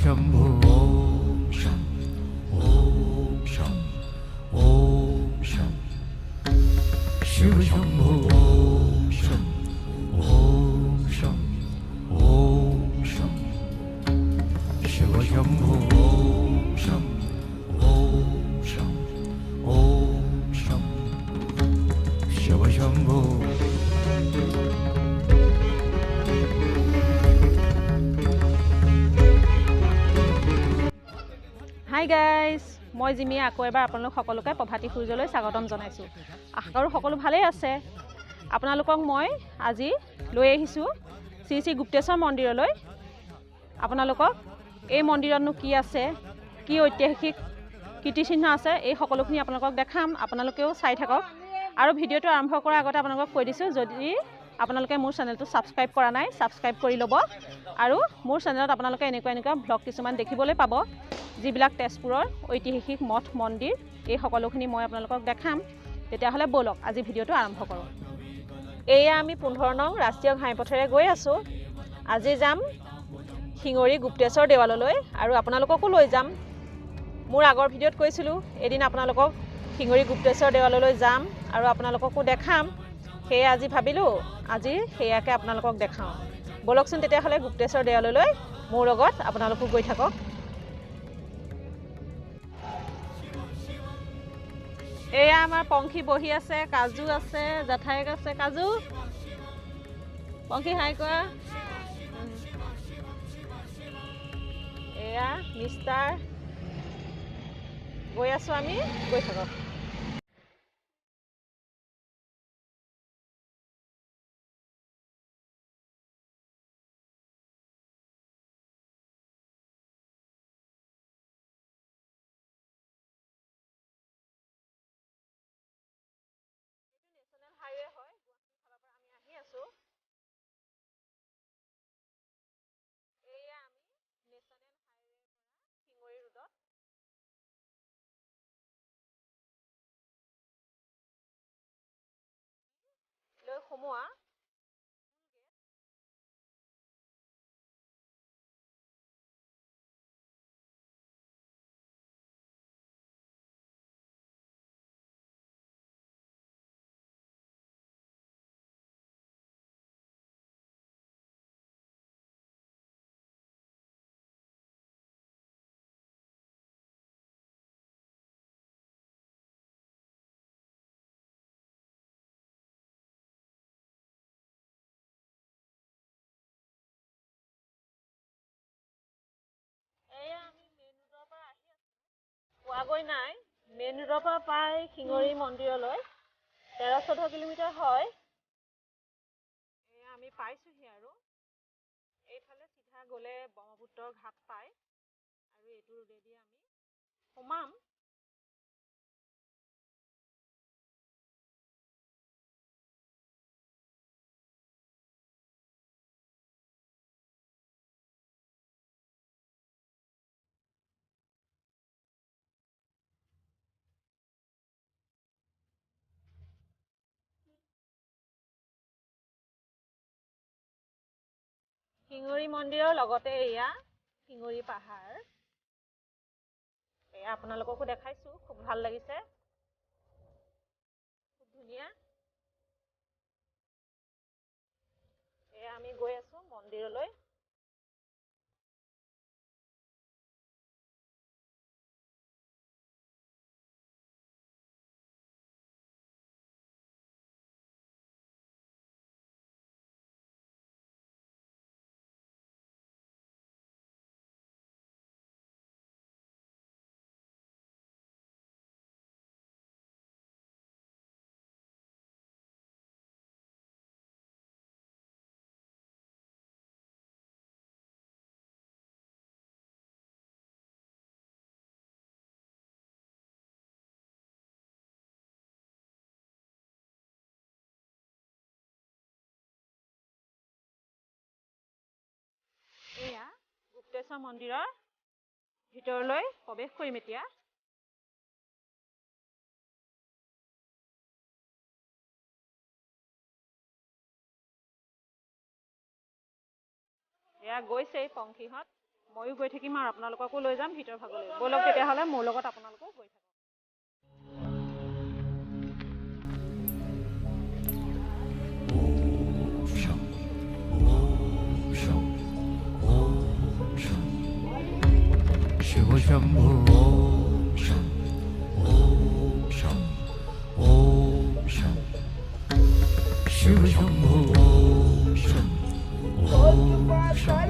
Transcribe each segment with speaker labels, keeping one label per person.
Speaker 1: शंभो ओम शं ओम शं ओम शं शिव शंभो ओम शं ओम शं ओम शं शिव शंभो ओम शं ओम शं ओम शं शिव शंभो
Speaker 2: হাই গাইজ মই জিমিয়ে আকৌ এবাৰ আপোনালোক সকলোকে প্ৰভাতী সূৰ্যলৈ স্বাগতম জনাইছোঁ। আশা কৰোঁ সকলো ভালেই আছে। আপোনালোকক মই আজি লৈ আহিছোঁ শ্ৰী শ্ৰী গুপ্তেশ্বৰ মন্দিৰলৈ। আপোনালোকক এই মন্দিৰতনো কি আছে, কি ঐতিহাসিক কীৰ্তিচিহ্ন আছে, এই সকলোখিনি আপোনালোকক দেখাম। আপোনালোকেও চাই থাকক। আৰু ভিডিঅ'টো আৰম্ভ কৰাৰ আগতে আপোনালোকক কৈ দিছোঁ, যদি আপোনালোকে মোৰ চেনেলটো ছাবস্ক্ৰাইব কৰা নাই, ছাবস্ক্ৰাইব কৰি ল'ব। আৰু মোৰ চেনেলত আপোনালোকে এনেকুৱা ভ্লগ কিছুমান দেখিবলৈ পাব, যিবিলাক তেজপুৰৰ ঐতিহাসিক মঠ মন্দিৰ, এই সকলোখিনি মই আপোনালোকক দেখাম। তেতিয়াহ'লে ব'লক আজি ভিডিঅ'টো আৰম্ভ কৰোঁ। এয়া আমি 15 নং ৰাষ্ট্ৰীয় ঘাইপথেৰে গৈ আছোঁ। আজি যাম শিঙৰি গুপ্তেশ্বৰ দেৱালয়লৈ আৰু আপোনালোককো লৈ যাম। মোৰ আগৰ ভিডিঅ'ত কৈছিলোঁ এদিন আপোনালোকক শিঙৰি গুপ্তেশ্বৰ দেৱালয়লৈ যাম আৰু আপোনালোককো দেখাম। সেয়ে আজি ভাবিলোঁ আজি সেয়াকে আপোনালোকক দেখাওঁ। ব'লকচোন তেতিয়াহ'লে গুপ্তেশ্বৰ দেৱালয়লৈ মোৰ লগত আপোনালোকো গৈ থাকক। এয়া আমাৰ পংখী বহি আছে, কাজু আছে, জেঠাইক আছে। কাজু, পংখী হাই কৰা। এয়া মিষ্টাৰ। গৈ আছোঁ আমি, গৈ থাকক। হাইৱে হয়, গুৱাহাটীৰ ফালৰ পৰা আমি আহি আছোঁ। এয়া আমি নেশ্যনেল হাইৱেৰ পৰা শিঙৰি ৰোডত লৈ সোমোৱা এয়া আমি মেইন ৰোডৰ পৰা আহি আছোঁ। পোৱাগৈ নাই। মেইন ৰোডৰ পৰা প্ৰায় শিঙৰি মন্দিৰলৈ 13-14 কিলোমিটাৰ হয়। এয়া আমি পাইছোঁহি আৰু এইফালে চিধা গ'লে ব্ৰহ্মপুত্ৰৰ ঘাট পায় আৰু এইটো ৰোডেদি আমি সোমাম। শিঙৰি মন্দিৰৰ লগতে এয়া শিঙৰি পাহাৰ। এয়া আপোনালোককো দেখাইছোঁ, খুব ভাল লাগিছে, খুব ধুনীয়া। এয়া আমি গৈ আছোঁ মন্দিৰলৈ। এয়া গুপ্তেশ্বৰ মন্দিৰৰ ভিতৰলৈ প্ৰৱেশ কৰিম এতিয়া। এয়া গৈছেই পংখীহঁত ময়ো গৈ থাকিম আৰু আপোনালোককো লৈ যাম ভিতৰ ভাগলৈ ব'লক তেতিয়াহ'লে মোৰ লগত আপোনালোকো গৈ থাকক
Speaker 1: शिव शंभो ओम शं ओम शं ओम शं शिव शंभो ओम शं ओम शं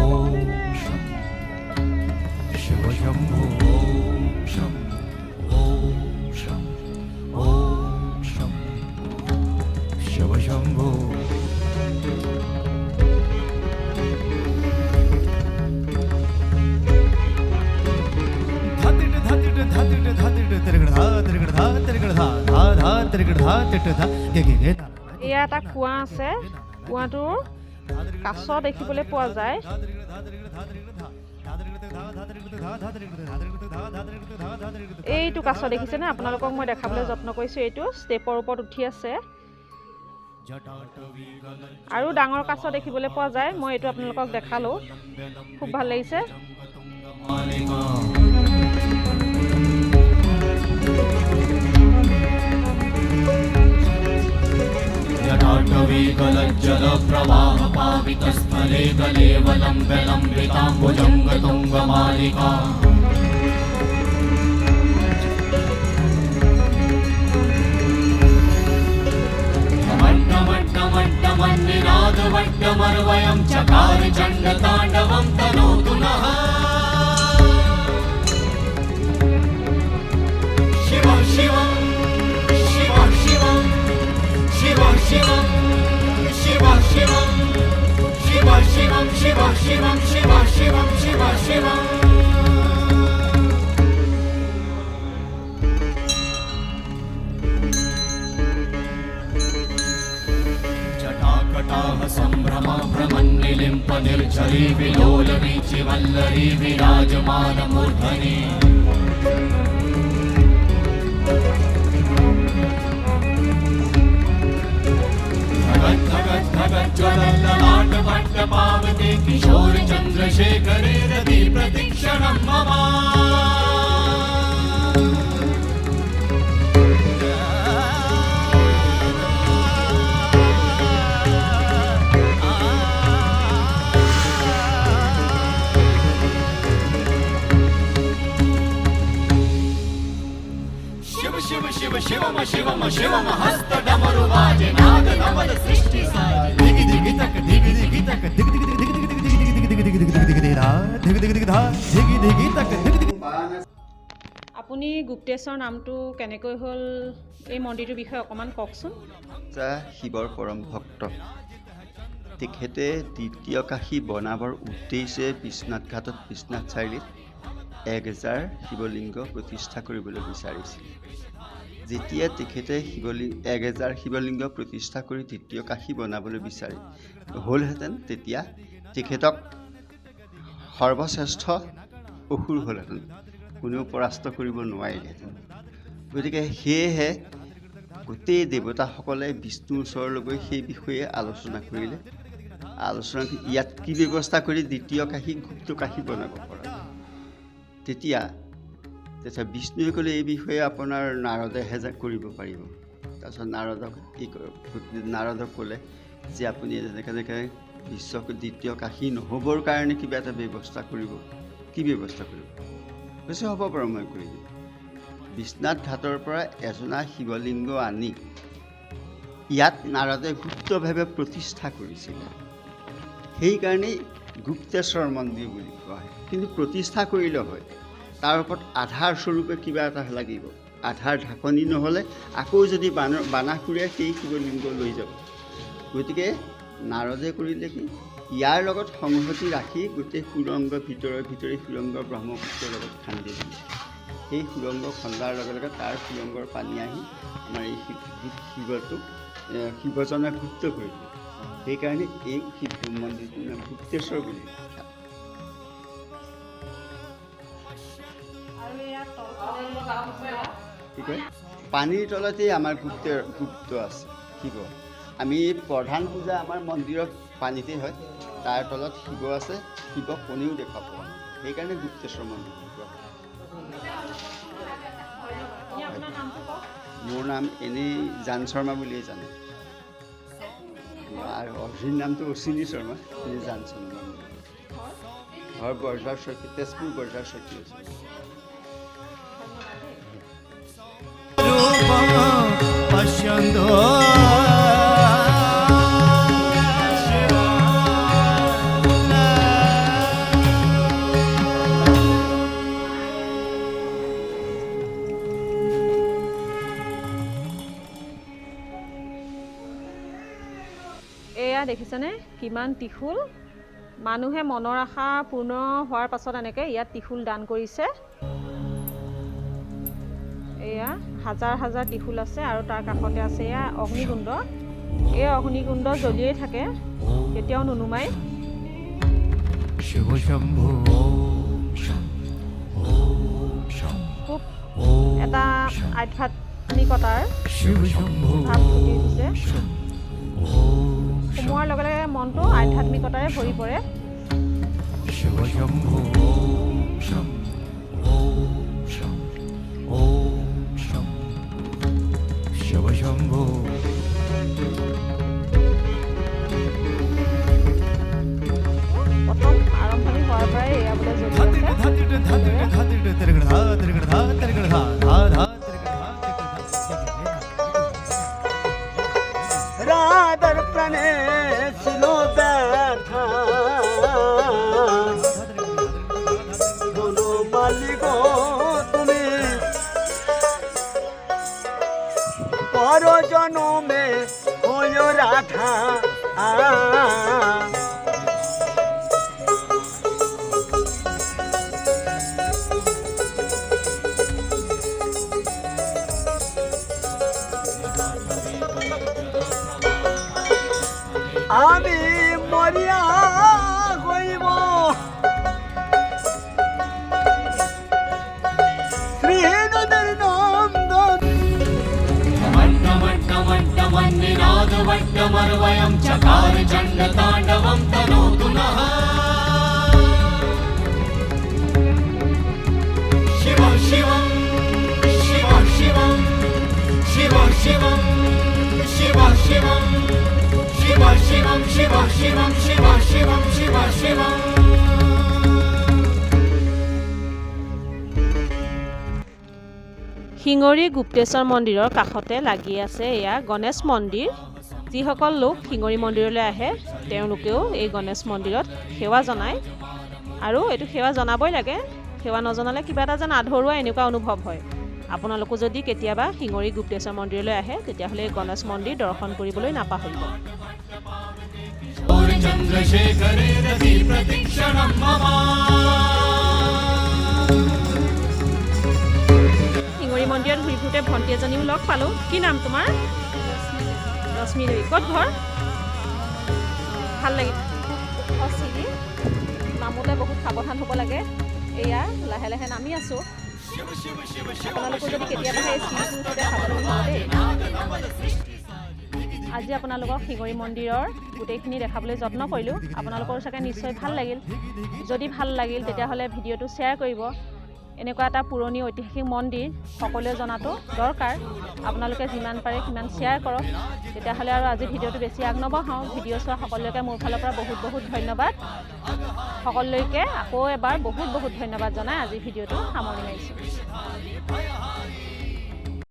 Speaker 1: ओम शं शिव शंभो ओम शं ओम शं ओम शं शिव शंभो
Speaker 2: এয়া এটা কুঁৱা আছে কুঁৱাটোৰ কাছ দেখিবলৈ পোৱা যায় এইটো কাছ দেখিছেনে আপোনালোকক মই দেখাবলৈ যত্ন কৰিছোঁ এইটো ষ্টেপৰ ওপৰত উঠি আছে আৰু ডাঙৰ কাছ দেখিবলৈ পোৱা যায় মই এইটো আপোনালোকক দেখালোঁ খুব ভাল লাগিছে
Speaker 1: जटाटवीगलज्जलप्रवाहपावितस्थले गलेवलम्बिलम्बिताम्बुजङ्गतुङ्गमालिका मट्टमट्टमट्टमन्निनादवट्टमर्वयं चकार चण्डताण्डवं तनोतु नः शिव शिवं शिव शिवं शिव शिवं शिव शिवं शिव शिवं शिव शिवं शिव शिवं शिव शिवं जटाकटाह सम्भ्रमा भ्रमन्निलिम्प निर्झरी विलोलवीचि वल्लरी विराजमानमूर्धनि ज्वलल्ललाटपट्टपावते किशोर चन्द्रशेखरे रति प्रतीक्षणं मम शिव शिव शिव शिवम शिवम शिवम हस्तडमरुवाजे नाद नवद सृष्टि साजे दिगि दिगि तक दिगि दिगि तक दिगि दिगि दिगि दिगि दिगि दिगि दिगि दिगि दिगि दिगि धा दिगि दिगि दिगि धा दिगि दिगि तक दिगि दिगि
Speaker 2: আপুনি গুপ্তেশ্বৰ নামটো কেনেকৈ হ'ল এই মন্দিৰটোৰ বিষয়ে অকণমান কওকচোন
Speaker 3: শিৱৰ পৰম ভক্ত তেখেতে দ্বিতীয় কাশী বনাবৰ উদ্দেশ্যে বিশ্বনাথ ঘাটত বিশ্বনাথ চাৰিআলিত 1000 শিৱলিংগ প্ৰতিষ্ঠা কৰিবলৈ বিচাৰিছিল যেতিয়া তেখেতে 1000 শিৱলিংগ প্ৰতিষ্ঠা কৰি দ্বিতীয় কাশী বনাবলৈ বিচাৰি হ'লহেঁতেন তেতিয়া তেখেতক সৰ্বশ্ৰেষ্ঠ অসুৰ হ'লহেঁতেন কোনেও পৰাস্ত কৰিব নোৱাৰিলেহেঁতেন গতিকে সেয়েহে গোটেই দেৱতাসকলে বিষ্ণুৰ ওচৰলৈ গৈ সেই বিষয়ে আলোচনা কৰিলে আলোচনা ইয়াত কি ব্যৱস্থা কৰি দ্বিতীয় কাশী গুপ্ত কাশী বনাব পৰা তেতিয়া বিষ্ণুৱে ক'লে এই বিষয়ে আপোনাৰ নাৰদেহে কৰিব পাৰিব তাৰপিছত নাৰদক ক'লে যে আপুনি যেনেকৈ বিশ্বক দ্বিতীয় কাশী নহ'বৰ কাৰণে কিবা এটা ব্যৱস্থা কৰিব কি ব্যৱস্থা কৰিব কৈছে হ'ব বাৰু মই কৰি দিম বিশ্বনাথ ঘাটৰ পৰা এজনা শিৱলিংগ আনি ইয়াত নাৰদে গুপ্তভাৱে প্ৰতিষ্ঠা কৰিছিলে সেইকাৰণেই গুপ্তেশ্বৰ মন্দিৰ বুলি কোৱা হয় কিন্তু প্ৰতিষ্ঠা কৰিলে হয় তাৰ ওপৰত আধাৰ স্বৰূপে কিবা এটা লাগিব আধাৰ ঢাকনি নহ'লে আকৌ যদি বানাসুৰে সেই শিৱলিংগ লৈ যাব গতিকে নাৰদে কৰিলে কি ইয়াৰ লগত সংহতি ৰাখি গোটেই সুৰংগ ভিতৰে সুৰংগ ব্ৰহ্মপুত্ৰৰ লগত খান্দি দিলে সেই সুৰংগ খন্দাৰ লগে লগে তাৰ সুৰংগৰ পানী আহি আমাৰ এই শিৱটোক শিৱজনে গুপ্ত কৰি দিলে সেইকাৰণে এই শিৱ মন্দিৰটোৰ নাম গুপ্তেশ্বৰ বুলি কি কয় পানীৰ তলতেই আমাৰ গুপ্ত আছে শিৱ আমি প্ৰধান পূজা আমাৰ মন্দিৰত পানীতেই হয় তাৰ তলত শিৱ আছে, শিৱ কণীও দেখা পোৱা নাই, সেইকাৰণে গুপ্তেশ্বৰ মন্দিৰ বুলি কোৱা হয়। মোৰ নাম এনেই জান শৰ্মা বুলিয়ে জানে, আৰু অৰিজিনেল নামটো অশ্বিনী শৰ্মা, এনেই জান শৰ্মা। ঘৰ বৰঝাৰ চকী, তেজপুৰ বৰঝাৰ চকী আছে।
Speaker 1: পশ্যন্ত
Speaker 2: এয়া দেখিছেনে কিমান ত্ৰিশূল, মানুহে মনৰ আশা পূৰ্ণ হোৱাৰ পাছত এনেকৈ ইয়াত ত্ৰিশূল দান কৰিছে। এয়া হাজাৰ হাজাৰ ত্ৰিশূল আছে আৰু তাৰ কাষতে আছে এয়া অগ্নিকুণ্ড। এই অগ্নিকুণ্ড জ্বলিয়েই থাকে, কেতিয়াও নুনুমাই।
Speaker 1: শিৱ শম্ভু
Speaker 2: খুব এটা আধ্যাত্মিকতাৰ
Speaker 1: শিৱ শম্ভু
Speaker 2: ভাৱ ফুটি উঠিছে। সোমোৱাৰ লগে লগে মনটো আধ্যাত্মিকতাৰে ভৰি পৰে।
Speaker 1: শিৱ শম্ভু শিৱ শম্ভু
Speaker 2: প্ৰথম আৰম্ভণি হোৱাৰ পৰাই এয়া বোলে জ্বলি আছে।
Speaker 4: রাধার প্রাণে ছিল ব্যথা, বলো মালিক তুমি পর জনমে হই রাধা। আমি মরিয়া হইব শ্রীনদের নন্দন।
Speaker 1: वट्टमन्निनादवट्टमर्वयं चकार चण्डताण्डवं तनोतु नः। शिव शिवं शिव शिवं शिव शिवं शिव शिवं शिव शिवं शिव शिवं शिव शिवं शिव शिवं।
Speaker 2: শিঙৰি গুপ্তেশ্বৰ মন্দিৰৰ কাষতে লাগি আছে এয়া গণেশ মন্দিৰ। যিসকল লোক শিঙৰি মন্দিৰলৈ আহে তেওঁলোকেও এই গণেশ মন্দিৰত সেৱা জনায়, আৰু এইটো সেৱা জনাবই লাগে। সেৱা নজনালে কিবা এটা যেন আধৰুৱা এনেকুৱা অনুভৱ হয়। আপোনালোকো যদি কেতিয়াবা শিঙৰি গুপ্তেশ্বৰ মন্দিৰলৈ আহে তেতিয়াহ'লে এই গণেশ মন্দিৰ দৰ্শন কৰিবলৈ নাপাহৰিব। শিঙৰি মন্দিৰত ঘূৰি ফুৰোঁতে ভণ্টি এজনীও লগ পালোঁ। কি নাম তোমাৰ? ৰশ্মি দেৱী। ক'ত ঘৰ? ভাল লাগিল। চিৰি নামোতে বহুত সাৱধান হ'ব লাগে। এয়া লাহে লাহে নামি আছোঁ। আপোনালোকো যদি কেতিয়াবা সেই চিৰিটো উঠোঁতে সাৱধান হ'ব দেই। আজি আপোনালোকক শিঙৰি মন্দিৰৰ গোটেইখিনি দেখাবলৈ যত্ন কৰিলোঁ। আপোনালোকৰ চাগে নিশ্চয় ভাল লাগিল। যদি ভাল লাগিল তেতিয়াহ'লে ভিডিঅ'টো শ্বেয়াৰ কৰিব। এনেকুৱা এটা পুৰণি ঐতিহাসিক মন্দিৰ সকলোৱে জনাটো দৰকাৰ। আপোনালোকে যিমান পাৰে সিমান শ্বেয়াৰ কৰক, তেতিয়াহ'লে আৰু আজি ভিডিঅ'টো বেছি আগ নবঢ়াওঁ। ভিডিঅ' চোৱা সকলোকে মোৰ ফালৰ পৰা বহুত বহুত ধন্যবাদ। সকলোলৈকে আকৌ এবাৰ বহুত বহুত ধন্যবাদ জনাই আজি ভিডিঅ'টো সামৰণি মাৰিছোঁ।